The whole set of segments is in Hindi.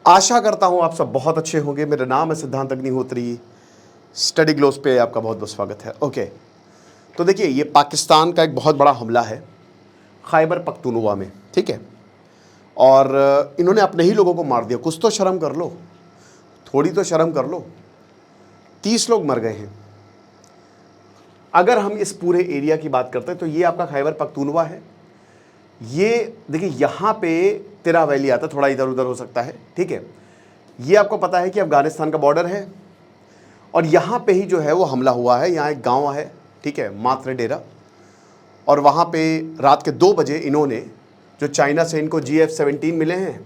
आशा करता हूँ आप सब बहुत अच्छे होंगे। मेरा नाम है सिद्धांत अग्निहोत्री। स्टडी ग्लोस पे आपका बहुत बहुत स्वागत है। ओके, तो देखिए, ये पाकिस्तान का एक बहुत बड़ा हमला है खैबर पख्तूनख्वा में, ठीक है। और इन्होंने अपने ही लोगों को मार दिया। कुछ तो शर्म कर लो, थोड़ी तो शर्म कर लो। 30 लोग मर गए हैं। अगर हम इस पूरे एरिया की बात करते हैं तो ये आपका खैबर पख्तूनख्वा है। ये देखिए, यहाँ पे तिरा वैली आता है, थोड़ा इधर उधर हो सकता है, ठीक है। ये आपको पता है कि अफगानिस्तान का बॉर्डर है और यहाँ पे ही जो है वो हमला हुआ है। यहाँ एक गांव है, ठीक है, मात्र डेरा। और वहाँ पे रात के 2 बजे इन्होंने, जो चाइना से इनको GF-17 मिले हैं,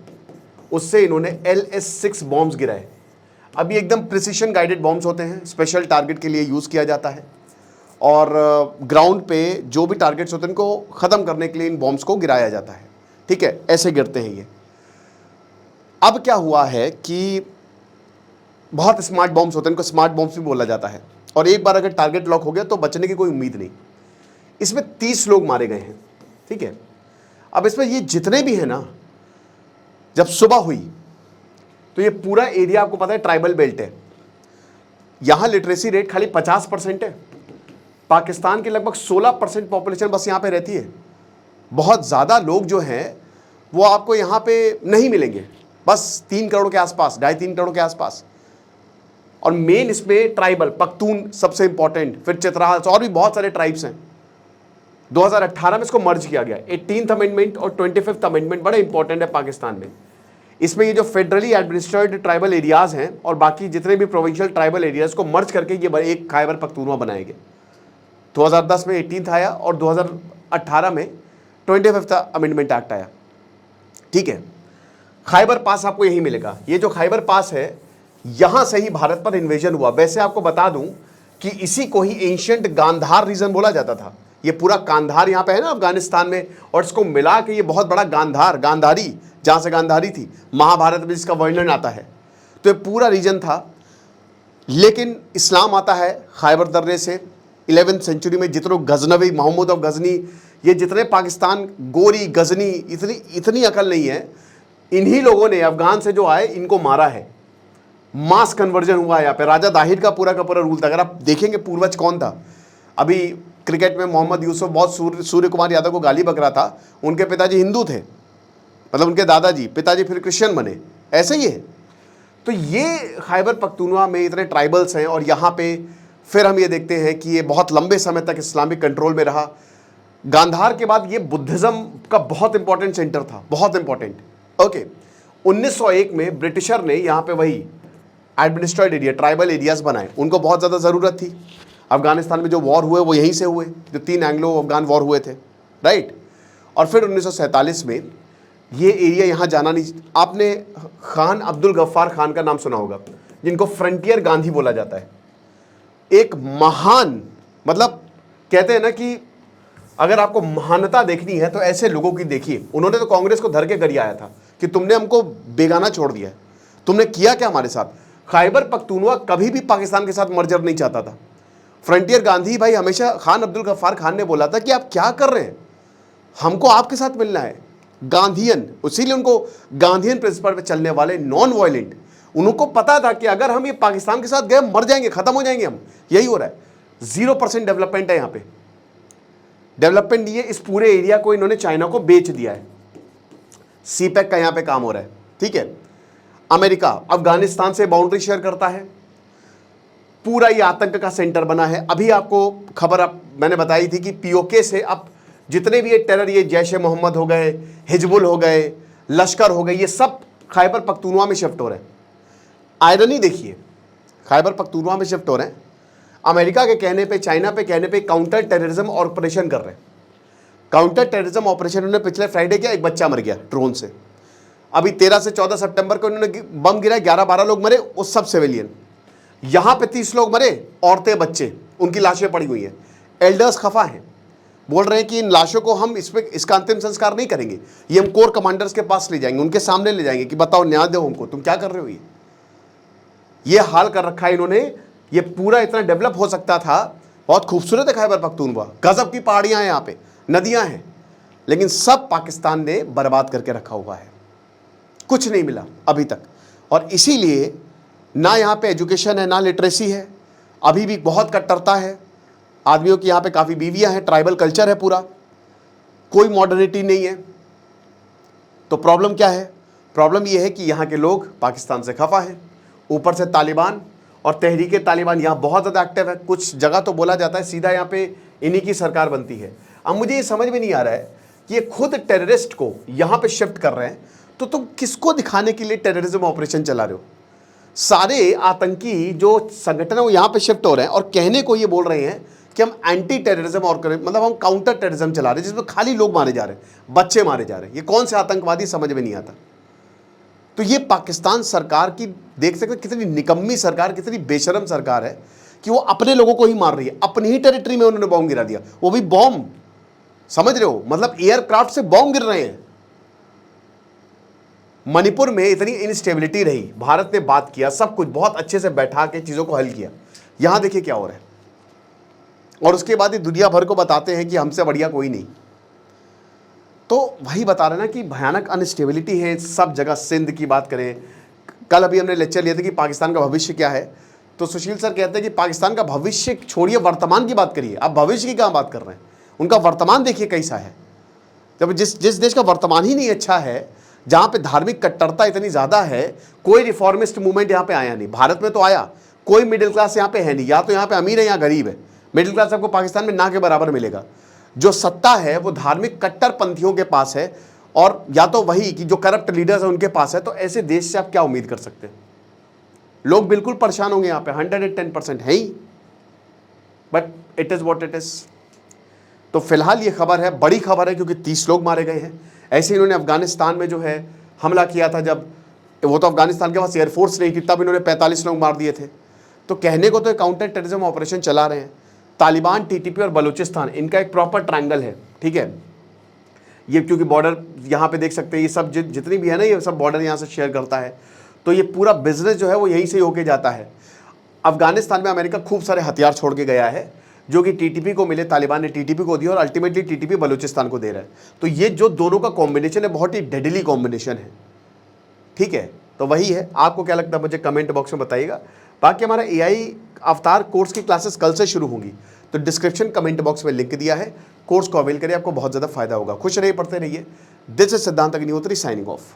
उससे इन्होंने LS-6 बॉम्ब्स गिराए। अभी एकदम प्रिसिशन गाइडेड बॉम्ब्स होते हैं, स्पेशल टारगेट के लिए यूज़ किया जाता है। और ग्राउंड पे जो भी टारगेट्स होते हैं इनको ख़त्म करने के लिए इन बॉम्ब्स को गिराया जाता है, ठीक है। ऐसे गिरते हैं ये। अब क्या हुआ है कि बहुत स्मार्ट बॉम्ब्स होते हैं, इनको स्मार्ट बॉम्ब्स भी बोला जाता है। और एक बार अगर टारगेट लॉक हो गया तो बचने की कोई उम्मीद नहीं। इसमें 30 लोग मारे गए हैं, ठीक है। अब इसमें ये जितने भी हैं ना, जब सुबह हुई तो ये पूरा एरिया आपको पता है ट्राइबल बेल्ट है। यहाँ लिटरेसी रेट खाली 50% है। पाकिस्तान की लगभग 16% पॉपुलेशन बस यहाँ पे रहती है। बहुत ज़्यादा लोग जो हैं वो आपको यहाँ पे नहीं मिलेंगे, बस 3 करोड़ के आसपास, 2.5-3 करोड़ के आसपास। और मेन इसमें ट्राइबल पख्तून सबसे इंपॉर्टेंट, फिर चित्राल और भी बहुत सारे ट्राइब्स हैं। 2018 में इसको मर्ज किया गया। 18th अमेंडमेंट और 25th अमेंडमेंट बड़े इंपॉर्टेंट है पाकिस्तान में। इसमें ये जो फेडरली एडमिनिस्ट्रेटेड ट्राइबल एरियाज़ हैं और बाकी जितने भी प्रोविंशियल ट्राइबल एरियाज़ को मर्ज करके ये एक खैबर पख्तूनख्वा बनाएंगे। 2010 में 18th आया और 2018 में 25th अमेंडमेंट एक्ट आया, ठीक है। खैबर पास आपको यही मिलेगा। ये जो खैबर पास है, यहां से ही भारत पर इन्वेजन हुआ। वैसे आपको बता दूं कि इसी को ही एंशिएंट गांधार रीजन बोला जाता था। ये पूरा गांधार यहाँ पे है ना अफगानिस्तान में, और इसको मिला के ये बहुत बड़ा गांधार, गांधारी, जहां से गांधारी थी, महाभारत में जिसका वर्णन आता है। तो ये पूरा रीजन था। लेकिन इस्लाम आता है खैबर दर्रे से 11th सेंचुरी में। जितने गजनवी, मोहम्मद ऑफ गजनी, ये जितने पाकिस्तान, गोरी, गजनी, इतनी अकल नहीं है। इन्हीं लोगों ने अफगान से जो आए इनको मारा है। मास कन्वर्जन हुआ है यहाँ पे। राजा दाहिर का पूरा रूल था। अगर आप देखेंगे पूर्वज कौन था, अभी क्रिकेट में मोहम्मद यूसुफ बहुत सूर्य कुमार यादव को गाली बक रहा था। उनके पिताजी हिंदू थे, मतलब उनके दादाजी, पिताजी फिर क्रिश्चियन बने, ऐसे ही है। तो ये खैबर पख्तूनख्वा में इतने ट्राइबल्स हैं। और यहाँ पे फिर हम ये देखते हैं कि ये बहुत लंबे समय तक इस्लामिक कंट्रोल में रहा। गांधार के बाद ये बुद्धिज़्म का बहुत इंपॉर्टेंट सेंटर था, बहुत इंपॉर्टेंट। ओके, 1901 में ब्रिटिशर ने यहाँ पे वही एडमिनिस्ट्रेटेड एरिया, ट्राइबल एरियाज बनाए। उनको बहुत ज़्यादा ज़रूरत थी। अफगानिस्तान में जो वॉर हुए वो यहीं से हुए, जो 3 एंग्लो अफगान वॉर हुए थे, राइट। और फिर 1947 में ये एरिया यहाँ जाना नहीं। आपने खान अब्दुल गफ्फार खान का नाम सुना होगा, जिनको फ्रंटियर गांधी बोला जाता है। एक महान, मतलब कहते हैं ना कि अगर आपको महानता देखनी है तो ऐसे लोगों की देखिए। उन्होंने तो कांग्रेस को धर के गरियाया था कि तुमने हमको बेगाना छोड़ दिया है, तुमने किया क्या हमारे साथ। खैबर पख्तूनख्वा कभी भी पाकिस्तान के साथ मर्जर नहीं चाहता था। फ्रंटियर गांधी भाई हमेशा खान अब्दुल गफ्फार खान ने बोला था कि आप क्या कर रहे हैं, हमको आपके साथ मिलना है। गांधीयन, इसीलिए उनको गांधीयन प्रिंसिपल पे चलने वाले, नॉन वायलेंट। उनको पता था कि अगर हम ये पाकिस्तान के साथ गए मर जाएंगे, खत्म हो जाएंगे हम। यही हो रहा है। 0% डेवलपमेंट है यहाँ पे। डेवलपमेंट नहीं है। इस पूरे एरिया को इन्होंने चाइना को बेच दिया है। CPEC का यहाँ पे काम हो रहा है, ठीक है। अमेरिका अफगानिस्तान से बाउंड्री शेयर करता है। पूरा ये आतंक का सेंटर बना है। अभी आपको खबर मैंने बताई थी कि POK से अब जितने भी ये टेरर, ये जैश ए मोहम्मद हो गए, हिजबुल हो गए, लश्कर हो गए, ये सब खैबर पख्तूनख्वा में शिफ्ट हो रहे हैं। आयरनी देखिए, खैबर पख्तूनख्वा में शिफ्ट हो रहे हैं। अमेरिका के कहने पे, चाइना पे कहने पे काउंटर टेररिज्म ऑपरेशन कर रहे हैं। काउंटर टेररिज्म ऑपरेशन उन्होंने पिछले फ्राइडे किया, एक बच्चा मर गया ड्रोन से। अभी 13 से 14 सितंबर को उन्होंने बम गिरा, 11-12 लोग मरे, वो सब सिविलियन। यहाँ पे 30 लोग मरे, औरतें, बच्चे, उनकी लाशें पड़ी हुई हैं। एल्डर्स खफा हैं, बोल रहे हैं कि इन लाशों को हम इसका अंतिम संस्कार नहीं करेंगे, ये हम कोर कमांडर्स के पास ले जाएंगे, उनके सामने ले जाएंगे कि बताओ, न्याय दो हमको, तुम क्या कर रहे हो। ये हाल कर रखा है इन्होंने। ये पूरा इतना डेवलप हो सकता था। बहुत खूबसूरत है खैबर पख्तूनख्वा, गजब की पहाड़ियां हैं यहाँ पे, नदियां हैं, लेकिन सब पाकिस्तान ने बर्बाद करके रखा हुआ है। कुछ नहीं मिला अभी तक। और इसीलिए ना यहाँ पे एजुकेशन है, ना लिटरेसी है, अभी भी बहुत कट्टरता है आदमियों की। यहाँ पे काफ़ी बीवियाँ हैं, ट्राइबल कल्चर है पूरा, कोई मॉडर्निटी नहीं है। तो प्रॉब्लम क्या है? प्रॉब्लम ये है कि यहाँ के लोग पाकिस्तान से खफा हैं, ऊपर से तालिबान और तहरीक तालिबान यहाँ बहुत ज़्यादा एक्टिव है। कुछ जगह तो बोला जाता है सीधा यहाँ पे इन्हीं की सरकार बनती है। अब मुझे ये समझ में नहीं आ रहा है कि ये खुद टेररिस्ट को यहाँ पे शिफ्ट कर रहे हैं, तो तुम किसको दिखाने के लिए टेररिज्म ऑपरेशन चला रहे हो? सारे आतंकी जो संगठन है वो यहाँ पे शिफ्ट हो रहे हैं और कहने को ये बोल रहे हैं कि हम एंटी टेररिज्म और मतलब हम काउंटर टेररिज्म चला रहे हैं, जिसमें खाली लोग मारे जा रहे हैं, बच्चे मारे जा रहे हैं। ये कौन से आतंकवादी, समझ में नहीं आता। तो ये पाकिस्तान सरकार की देख सकते कितनी निकम्मी सरकार, कितनी बेशरम सरकार है कि वो अपने लोगों को ही मार रही है। अपनी ही टेरिटरी में उन्होंने बॉम्ब गिरा दिया, वो भी बॉम्ब, समझ रहे हो, मतलब एयरक्राफ्ट से बॉम्ब गिर रहे हैं। मणिपुर में इतनी इनस्टेबिलिटी रही, भारत ने बात किया, सब कुछ बहुत अच्छे से बैठा के चीजों को हल किया। यहां देखिए क्या हो रहा है, और उसके बाद ये दुनिया भर को बताते हैं कि हमसे बढ़िया कोई नहीं। तो वही बता रहे ना कि भयानक अनस्टेबिलिटी है सब जगह। सिंध की बात करें, कल अभी हमने लेक्चर लिया था कि पाकिस्तान का भविष्य क्या है, तो सुशील सर कहते हैं कि पाकिस्तान का भविष्य छोड़िए, वर्तमान की बात करिए। आप भविष्य की कहाँ बात कर रहे हैं? उनका वर्तमान देखिए कैसा है। जब जिस देश का वर्तमान ही नहीं अच्छा है, जहाँ पे धार्मिक कट्टरता इतनी ज़्यादा है, कोई रिफॉर्मिस्ट मूवमेंट यहाँ पे आया नहीं। भारत में तो आया, कोई मिडिल क्लास यहाँ पे है नहीं, या तो यहाँ पे अमीर है या गरीब है। मिडिल क्लास आपको पाकिस्तान में ना के बराबर मिलेगा। जो सत्ता है वो धार्मिक कट्टरपंथियों के पास है, और या तो वही कि जो करप्ट लीडर्स हैं उनके पास है। तो ऐसे देश से आप क्या उम्मीद कर सकते हैं? लोग बिल्कुल परेशान होंगे यहाँ पे, 110% है ही, but it is what it is. तो फिलहाल ये खबर है, बड़ी खबर है, क्योंकि 30 लोग मारे गए हैं। ऐसे इन्होंने अफगानिस्तान में जो है हमला किया था, जब वो तो अफगानिस्तान के पास एयरफोर्स नहीं थी, तब इन्होंने 45 लोग मार दिए थे। तो कहने को तो काउंटर टेररिज्म ऑपरेशन चला रहे हैं। तालिबान, टीटीपी और बलूचिस्तान, इनका एक प्रॉपर ट्रायंगल है, ठीक है। ये क्योंकि बॉर्डर यहाँ पे देख सकते हैं, ये सब जितनी भी है ना, ये सब बॉर्डर यहाँ से शेयर करता है। तो ये पूरा बिजनेस जो है वो यहीं से होके जाता है। अफगानिस्तान में अमेरिका खूब सारे हथियार छोड़ के गया है, जो कि टीटीपी को मिले, तालिबान ने टीटीपी को दिया और अल्टीमेटली टीटीपी बलूचिस्तान को दे रहा है। तो ये जो दोनों का कॉम्बिनेशन है, बहुत ही डेडली कॉम्बिनेशन है, ठीक है। तो वही है, आपको क्या लगता है मुझे कमेंट बॉक्स में बताइएगा। बाकी हमारा एआई अवतार कोर्स की क्लासेस कल से शुरू होंगी, तो डिस्क्रिप्शन कमेंट बॉक्स में लिंक दिया है, कोर्स को अवेल करिए, आपको बहुत ज़्यादा फायदा होगा। खुश रहिए, पढ़ते रहिए। दिस इज सिद्धांत अग्निहोत्री साइनिंग ऑफ।